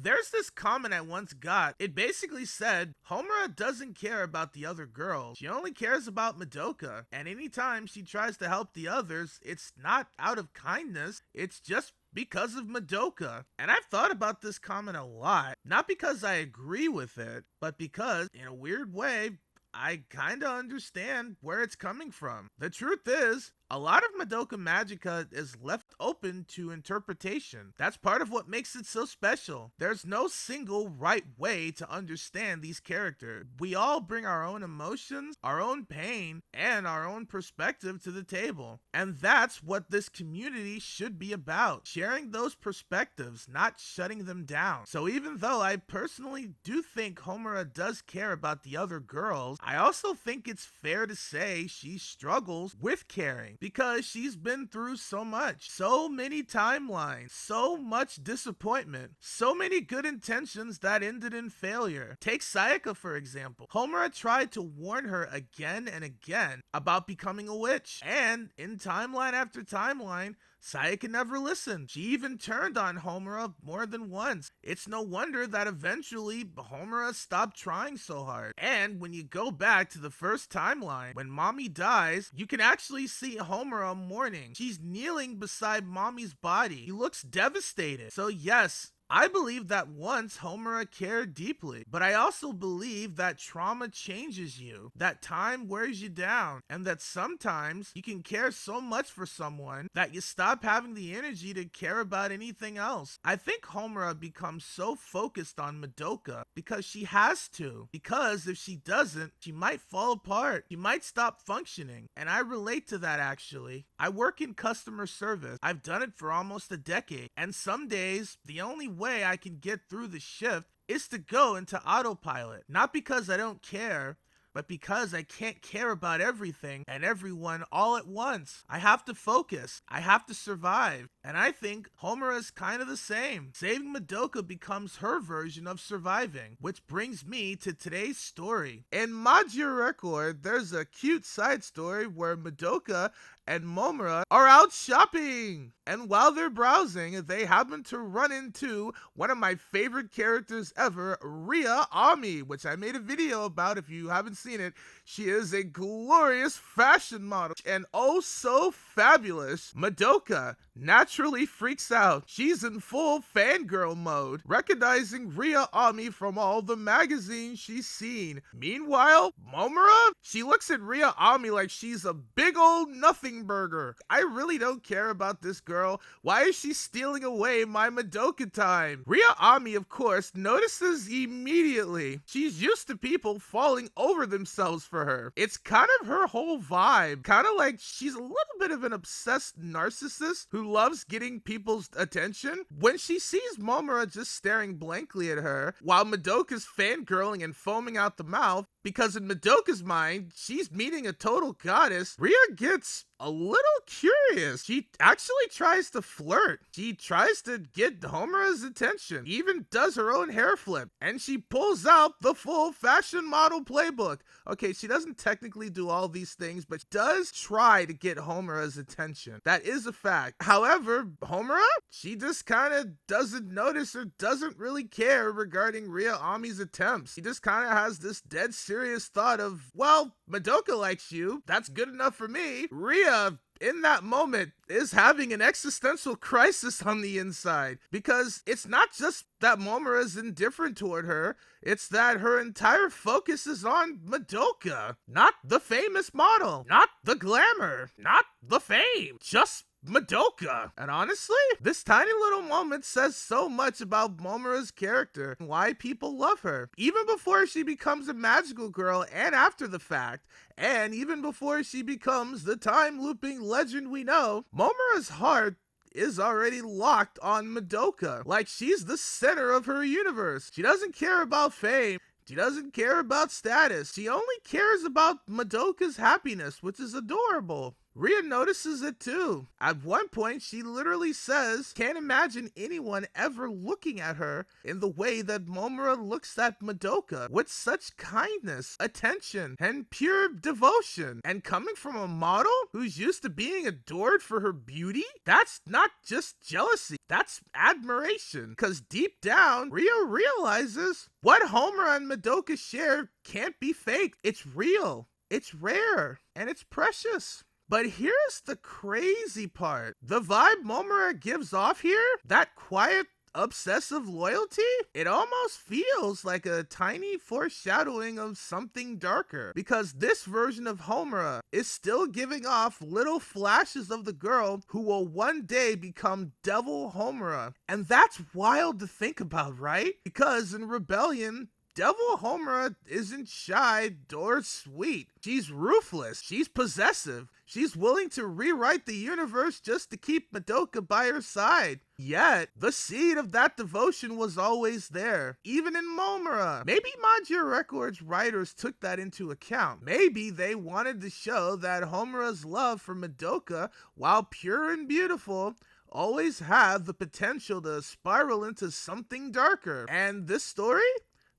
There's this comment I once got. It basically said, Homura doesn't care about the other girls. She only cares about Madoka. And anytime she tries to help the others, it's not out of kindness. It's just because of Madoka. And I've thought about this comment a lot. Not because I agree with it, but because, in a weird way, I kinda understand where it's coming from. The truth is, a lot of Madoka Magica is left open to interpretation. That's part of what makes it so special. There's no single right way to understand these characters. We all bring our own emotions, our own pain, and our own perspective to the table. And that's what this community should be about. Sharing those perspectives, not shutting them down. So even though I personally do think Homura does care about the other girls, I also think it's fair to say she struggles with caring because she's been through so much, so many timelines, so much disappointment, so many good intentions that ended in failure. Take Sayaka for example. Homura tried to warn her again and again about becoming a witch, and in timeline after timeline, Sayaka never listened. She even turned on Homura more than once. It's no wonder that eventually Homura stopped trying so hard. And when you go back to the first timeline, when Mommy dies, you can actually see Homura mourning. She's kneeling beside Mommy's body. He looks devastated. So yes, I believe that once Homura cared deeply, but I also believe that trauma changes you, that time wears you down, and that sometimes you can care so much for someone that you stop having the energy to care about anything else. I think Homura becomes so focused on Madoka because she has to, because if she doesn't, she might fall apart. She might stop functioning, and I relate to that actually. I work in customer service. I've done it for almost a decade, and some days, the only way I can get through the shift is to go into autopilot. Not because I don't care, but because I can't care about everything and everyone all at once. I have to focus. I have to survive. And I think Homura is kind of the same. Saving Madoka becomes her version of surviving, which brings me to today's story. In Magia Record, there's a cute side story where Madoka and Moemura are out shopping. And while they're browsing, they happen to run into one of my favorite characters ever, Ria Ami, which I made a video about if you haven't seen it. She is a glorious fashion model and oh so fabulous. Madoka naturally freaks out. She's in full fangirl mode, recognizing Ria Ami from all the magazines she's seen. Meanwhile, Moemura, she looks at Ria Ami like she's a big old nothing burger. I really don't care about this girl. Why is she stealing away my Madoka time? Ria Ami, of course, notices immediately. She's used to people falling over themselves for her. It's kind of her whole vibe. Kind of like she's a little bit of an obsessed narcissist who loves getting people's attention. When she sees Moemura just staring blankly at her, while Madoka's fangirling and foaming out the mouth, because in Madoka's mind, she's meeting a total goddess, Ria gets a little curious. She actually tries to flirt. She tries to get Homura's attention, even does her own hair flip, and she pulls out the full fashion model playbook. Okay, she doesn't technically do all these things, but does try to get Homura's attention. That is a fact. However, Homura, she just kind of doesn't notice or doesn't really care regarding Ria Ami's attempts. She just kind of has this dead serious thought of, well, Madoka likes you. That's good enough for me. Ria, in that moment, is having an existential crisis on the inside, because it's not just that Moemura is indifferent toward her, it's that her entire focus is on Madoka. Not the famous model, not the glamour, not the fame, just Madoka. And honestly, this tiny little moment says so much about Moemura's character and why people love her. Even before she becomes a magical girl and after the fact, and even before she becomes the time-looping legend we know, Moemura's heart is already locked on Madoka. Like she's the center of her universe. She doesn't care about fame. She doesn't care about status. She only cares about Madoka's happiness, which is adorable. Ria notices it too. At one point, she literally says, can't imagine anyone ever looking at her in the way that Moemura looks at Madoka, with such kindness, attention, and pure devotion. And coming from a model who's used to being adored for her beauty, that's not just jealousy, that's admiration. Because deep down, Ria realizes what Homura and Madoka share can't be faked. It's real, it's rare, and it's precious. But here's the crazy part. The vibe Moemura gives off here, that quiet, obsessive loyalty, it almost feels like a tiny foreshadowing of something darker. Because this version of Homura is still giving off little flashes of the girl who will one day become Devil Homura. And that's wild to think about, right? Because in Rebellion, Devil Homura isn't shy or sweet. She's ruthless. She's possessive. She's willing to rewrite the universe just to keep Madoka by her side. Yet, the seed of that devotion was always there, even in Moemura. Maybe Magia Record's writers took that into account. Maybe they wanted to show that Homura's love for Madoka, while pure and beautiful, always had the potential to spiral into something darker. And this story?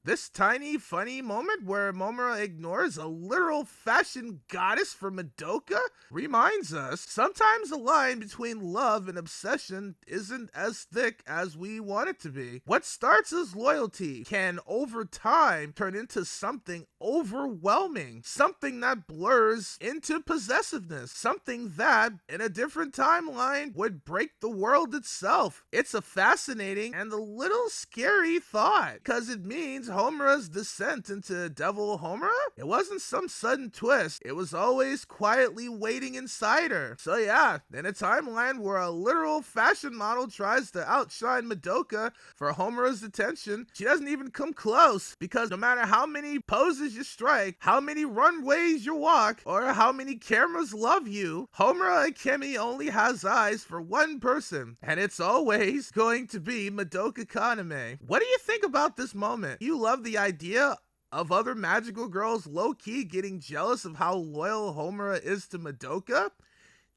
This tiny, funny moment where Moemura ignores a literal fashion goddess for Madoka reminds us sometimes the line between love and obsession isn't as thick as we want it to be. What starts as loyalty can, over time, turn into something overwhelming, something that blurs into possessiveness, something that, in a different timeline, would break the world itself. It's a fascinating and a little scary thought, because it means Homura's descent into Devil Homura? It wasn't some sudden twist. It was always quietly waiting inside her. So yeah, in a timeline where a literal fashion model tries to outshine Madoka for Homura's attention, she doesn't even come close, because no matter how many poses you strike, how many runways you walk, or how many cameras love you, Homura Akemi only has eyes for one person, and it's always going to be Madoka Kaname. What do you think about this moment? You love the idea of other magical girls low-key getting jealous of how loyal Homura is to Madoka?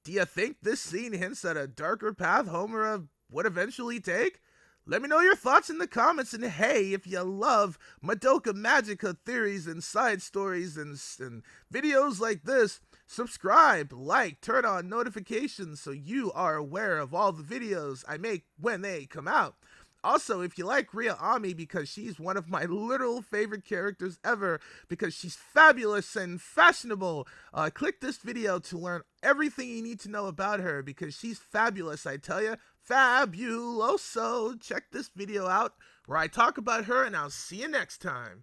Do you think this scene hints at a darker path Homura would eventually take? Let me know your thoughts in the comments, and hey, if you love Madoka Magica theories and side stories and videos like this, subscribe, like, turn on notifications so you are aware of all the videos I make when they come out. Also, if you like Ria Ami, because she's one of my literal favorite characters ever, because she's fabulous and fashionable, click this video to learn everything you need to know about her, because she's fabulous, I tell you. Fabuloso! Check this video out where I talk about her, and I'll see you next time.